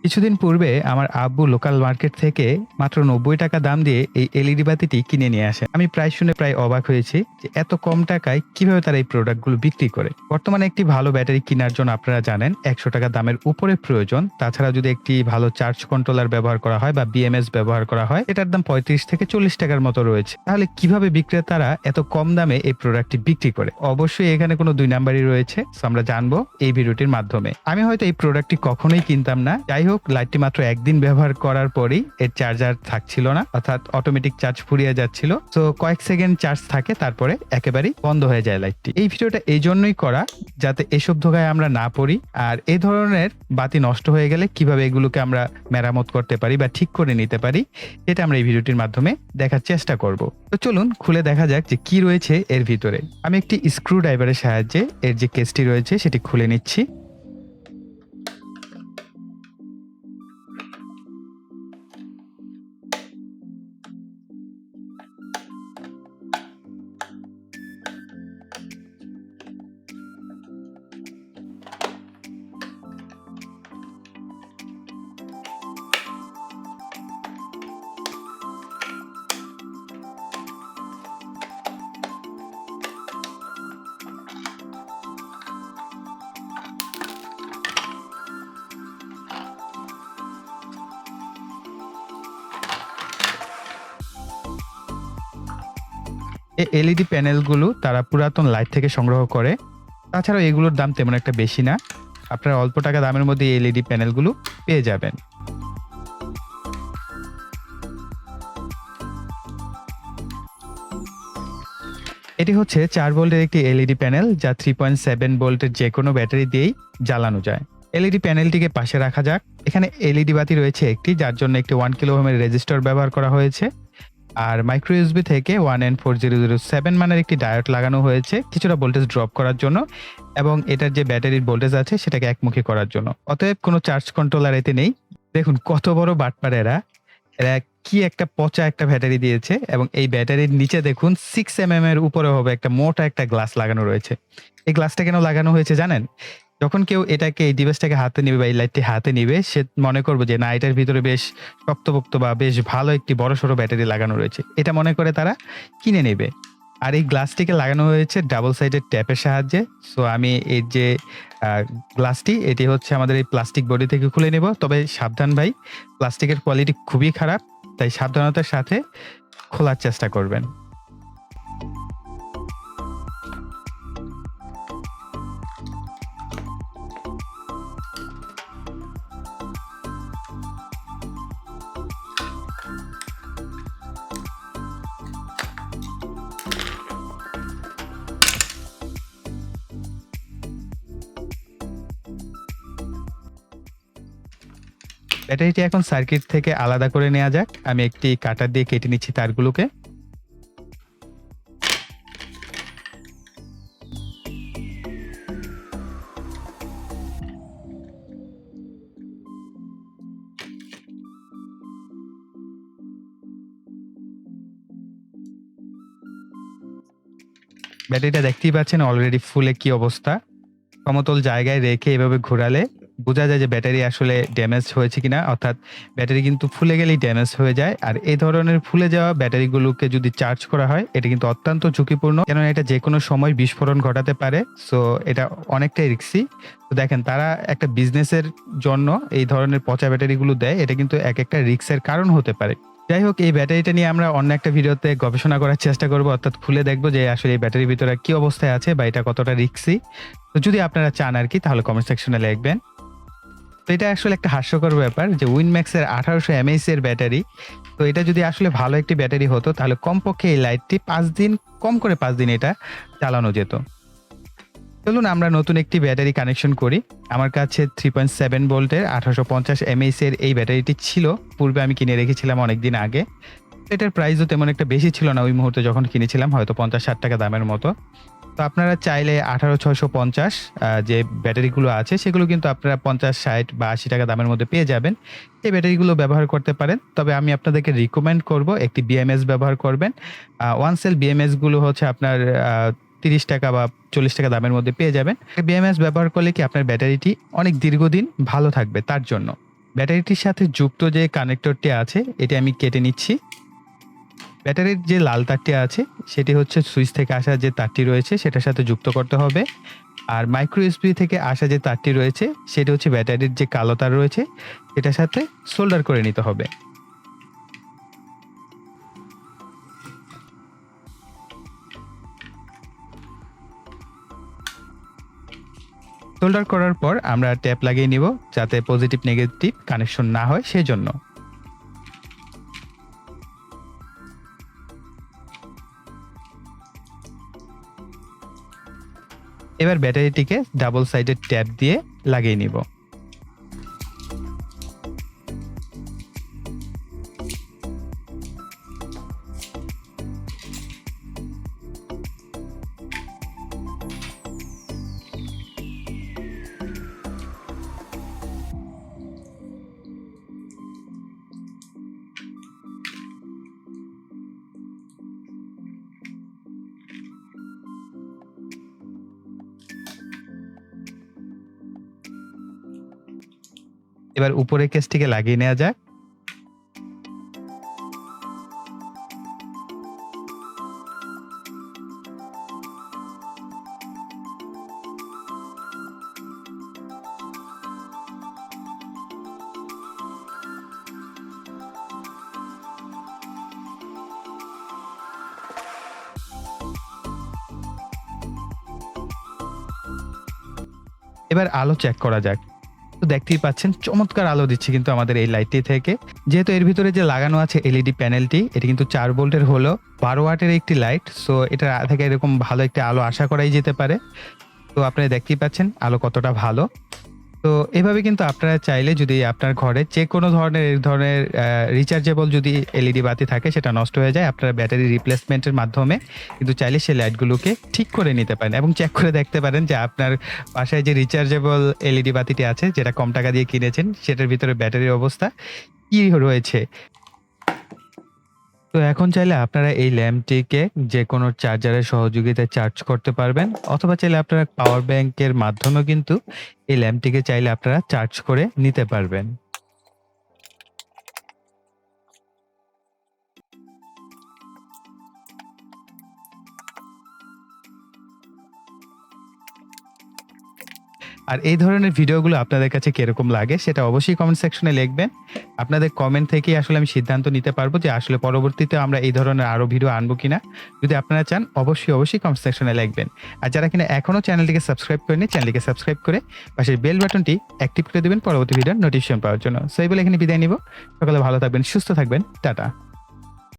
কিছুদিন পূর্বে আমার আব্বু লোকাল মার্কেট থেকে মাত্র ৯০ টাকা দাম দিয়ে এই এলইডি বাতিটি কিনে নিয়ে আসে। আমি প্রায় শুনে প্রায় অবাক হয়েছি যে এত কম টাকায় কিভাবে তারা এই প্রোডাক্টগুলো বিক্রি করে। বর্তমানে একটি ভালো ব্যাটারি কেনার জন্য আপনারা জানেন ১০০ টাকা দামের উপরে প্রয়োজন। তাছাড়া যদি একটি ভালো চার্জ কন্ট্রোলার ব্যবহার করা হয় বা বিএমএস ব্যবহার করা হয়, এটার দাম ৩৫ থেকে ৪০ টাকার মতো রয়েছে। তাহলে কিভাবে বিক্রেতারা এত কম দামে এই প্রোডাক্টটি বিক্রি করে? অবশ্যই এখানে কোনো ২ নাম্বারই রয়েছে। সো আমরা জানবো এই ভিডিওটির মাধ্যমে। আমি হয়তো এই প্রোডাক্টটি কখনোই কিনতাম না। যাই হোক, লাইটটি মাত্র একদিন ব্যবহার করার পরেই এর চার্জার থাকছিল না, অর্থাৎ অটোমেটিক চার্জ ফুরিয়ে যাচ্ছিল। তো কয়েক সেকেন্ড চার্জ থাকে, তারপরে একেবারেই বন্ধ হয়ে যায় লাইটটি। এই ভিডিওটা এই জন্যই করা যাতে এসব ধোঁকায় আমরা না পড়ি, আর এই ধরনের বাতি নষ্ট হয়ে গেলে কিভাবে এগুলোকে আমরা মেরামত করতে পারি বা ঠিক করে নিতে পারি, এটা আমরা এই ভিডিওটির মাধ্যমে দেখার চেষ্টা করব। তো চলুন খুলে দেখা যাক যে কি রয়েছে এর ভিতরে। আমি একটি স্ক্রু ড্রাইভারের সাহায্যে এর যে কেসটি রয়েছে সেটি খুলে নিচ্ছি। এই এলইডি প্যানেলগুলো তারা পুরাতন লাইট থেকে সংগ্রহ করে। তাছাড়াও এগুলোর দাম তেমন একটা বেশি না। আপনারা অল্প টাকা দামের মধ্যে এই এলইডি প্যানেলগুলো পেয়ে যাবেন। এটি হচ্ছে ৪ ভোল্টের একটি এলইডি প্যানেল, যা ৩.৭ ভোল্টের যে কোনো ব্যাটারি দিয়েই জ্বালানো যায়। এলইডি প্যানেলটিকে পাশে রাখা যাক। এখানে এলইডি বাতি রয়েছে একটি, যার জন্য একটি 1 কিলো ওহমের রেজিস্টর ব্যবহার করা হয়েছে। আর মাইক্রো ইউএসবি থেকে 1N4007 মানের একটি ডায়োড লাগানো হয়েছে কিছুটা ভোল্টেজ ড্রপ করার জন্য, এবং এটার যে ব্যাটারির ভোল্টেজ আছে সেটাকে একমুখী করার জন্য। অতএব কোনো চার্জ কন্ট্রোলার এতে নেই। দেখুন কত বড় বাটপার এরা। এরা কি একটা পচা একটা ব্যাটারি দিয়েছে, এবং এই ব্যাটারির নিচে দেখুন 6mm এর উপরে হবে একটা মোটা একটা গ্লাস লাগানো রয়েছে। এই গ্লাসটা কেন লাগানো হয়েছে জানেন? যখন কেউ এটাকে এই ডিভাইসটাকে হাতে নিবে বা এই লাইটটি হাতে নিবে, সে মনে করবে যে না, এটার ভিতরে বেশ শক্তপোক্ত বা বেশ ভালো একটি বড়সড় ব্যাটারি লাগানো রয়েছে। এটা মনে করে তারা কিনে নেবে। আর এই গ্লাসটিকে লাগানো হয়েছে ডাবল সাইডের ট্যাপের সাহায্যে। সো আমি এর যে গ্লাসটি, এটি হচ্ছে আমাদের এই প্লাস্টিক বডি থেকে খুলে নেব। তবে সাবধান ভাই, প্লাস্টিকের কোয়ালিটি খুবই খারাপ, তাই সাবধানতার সাথে খোলার চেষ্টা করবেন। ব্যাটারিটি এখন সার্কিট থেকে আলাদা করে নেওয়া যাক। আমি একটি কাটার দিয়ে কেটে নিচ্ছি তারগুলোকে। ব্যাটারিটা দেখতেই পাচ্ছেন অলরেডি ফুলে কি অবস্থা। সমতল জায়গায় রেখে এভাবে ঘোরালে বোঝা যায় যে ব্যাটারি আসলে ড্যামেজ হয়েছে কিনা, অর্থাৎ ব্যাটারি কিন্তু ফুলে গেলেই ড্যামেজ হয়ে যায়। আর এই ধরনের ফুলে যাওয়া ব্যাটারিগুলোকে যদি চার্জ করা হয়, এটা কিন্তু অত্যন্ত ঝুঁকিপূর্ণ, কেননা এটা যে কোনো সময় বিস্ফোরণ ঘটাতে পারে। সো এটা অনেকটাই রিস্কি। তো দেখেন, তারা একটা বিজনেসের জন্য এই ধরনের পচা ব্যাটারিগুলো দেয়, এটা কিন্তু একটা রিস্কের কারণ হতে পারে। যাই হোক, এই ব্যাটারিটা নিয়ে আমরা অন্য একটা ভিডিওতে গবেষণা করার চেষ্টা করব, অর্থাৎ খুলে দেখবো যে আসলে এই ব্যাটারির ভিতরে কি অবস্থায় আছে বা এটা কতটা রিস্কি। তো যদি আপনারা চান আর কি, তাহলে কমেন্ট সেকশনে লিখবেন। তো এটা আসলে একটা হাস্যকর ব্যাপার যে উইনম্যাক্সের 1800 mAh এর ব্যাটারি। তো এটা যদি আসলে ভালো একটি ব্যাটারি হতো, তাহলে কমপক্ষে এই লাইটটি 5 দিন, কম করে 5 দিন এটা চালানো যেত। চলুন আমরা নতুন একটি ব্যাটারি কানেকশন করি। আমার কাছে 3.7 ভোল্টের 1850 mAh এর এই ব্যাটারিটি ছিল। পূর্বে আমি কিনে রেখেছিলাম অনেকদিন আগে। এটার প্রাইসও তেমন একটা বেশি ছিল না ওই মুহূর্তে যখন কিনেছিলাম, হয়তো 50-60 টাকা দামের মতো। তো আপনারা চাইলে 18650 যে ব্যাটারিগুলো আছে সেগুলো কিন্তু আপনারা 50, 60 বা 80 টাকা দামের মধ্যে পেয়ে যাবেন। এই ব্যাটারিগুলো ব্যবহার করতে পারেন। তবে আমি আপনাদেরকে রিকমেন্ড করব একটি বিএমএস ব্যবহার করবেন। ওয়ান সেল বিএমএস গুলো হচ্ছে আপনার 30 টাকা বা 40 টাকা দামের মধ্যে পেয়ে যাবেন। বিএমএস ব্যবহার করলে কি আপনার ব্যাটারিটি অনেক দীর্ঘদিন ভালো থাকবে তার জন্য। ব্যাটারিটির সাথে যুক্ত যে কানেক্টরটি আছে এটি আমি কেটে নিচ্ছি। ব্যাটারির যে লাল তারটি আছে সেটি হচ্ছে সুইচ থেকে আসা যে তারটি রয়েছে সেটার সাথে যুক্ত করতে হবে। আর মাইক্রো ইউএসবি থেকে আসা যে তারটি রয়েছে সেটি হচ্ছে ব্যাটারির যে কালো তার রয়েছে সেটার সাথে সোল্ডার করে নিতে হবে। সোল্ডার করার পর আমরা ট্যাপ লাগিয়ে নিব যাতে পজিটিভ নেগেটিভ কানেকশন না হয় সেজন্য। এবার ব্যাটারিটিকে ডাবল সাইডেড ট্যাপ দিয়ে লাগিয়ে নিব। এবার উপরের কেসটিকে লাগিয়ে নেওয়া যাক। এবার আলো চেক করা যাক। তো দেখতেই পাচ্ছেন চমৎকার আলো দিচ্ছে কিন্তু আমাদের এই লাইটটি থেকে। যেহেতু এর ভিতরে যে লাগানো আছে এলইডি প্যানেলটি এটি কিন্তু 4 ভোল্টের হলো 12 ওয়াটের একটি লাইট। সো এটা থেকে এরকম ভালো একটা আলো আশা করাই যেতে পারে। তো আপনারা দেখতেই পাচ্ছেন আলো কতটা ভালো। তো এভাবে কিন্তু আপনারা চাইলে যদি আপনার ঘরে যে কোনো ধরনের এই ধরনের রিচার্জেবল যদি এলইডি বাতি থাকে সেটা নষ্ট হয়ে যায়, আপনারা ব্যাটারি রিপ্লেসমেন্টের মাধ্যমে কিন্তু চাইলে সেই লাইটগুলোকে ঠিক করে নিতে পারেন এবং চেক করে দেখতে পারেন যে আপনার বাসায় যে রিচার্জেবল এলইডি বাতিটি আছে যেটা কম টাকা দিয়ে কিনেছেন সেটার ভিতরে ব্যাটারির অবস্থা কি রয়েছে। তো এখন চাইলে আপনারা এই ল্যাম্পটিকে যেকোনো চার্জারের সহযোগিতায় চার্জ করতে পারবেন অথবা চাইলে আপনারা পাওয়ার ব্যাংকের মাধ্যমেও কিন্তু এই ল্যাম্পটিকে চাইলে আপনারা চার্জ করে নিতে পারবেন। আর এই ধরনের ভিডিওগুলো আপনাদের কাছে কিরকম লাগে সেটা অবশ্যই কমেন্ট সেকশনে লিখবেন। আপনাদের কমেন্ট থেকেই আসলে আমি সিদ্ধান্ত নিতে পারবো যে আসলে পরবর্তীতে আমরা এই ধরনের আরো ভিডিও আনবো কিনা। যদি আপনারা চান অবশ্যই কমেন্ট সেকশনে লিখবেন। আর যারা কিনা এখনো চ্যানেলটিকে সাবস্ক্রাইব করেনি চ্যানেলটিকে সাবস্ক্রাইব করে পাশের বেল বাটনটি অ্যাক্টিভ করে দিবেন পরবর্তী ভিডিওর নোটিফিকেশন পাওয়ার জন্য। সো এই বলে এখানে বিদায় নিব। সকালে ভালো থাকবেন, সুস্থ থাকবেন। টাটা।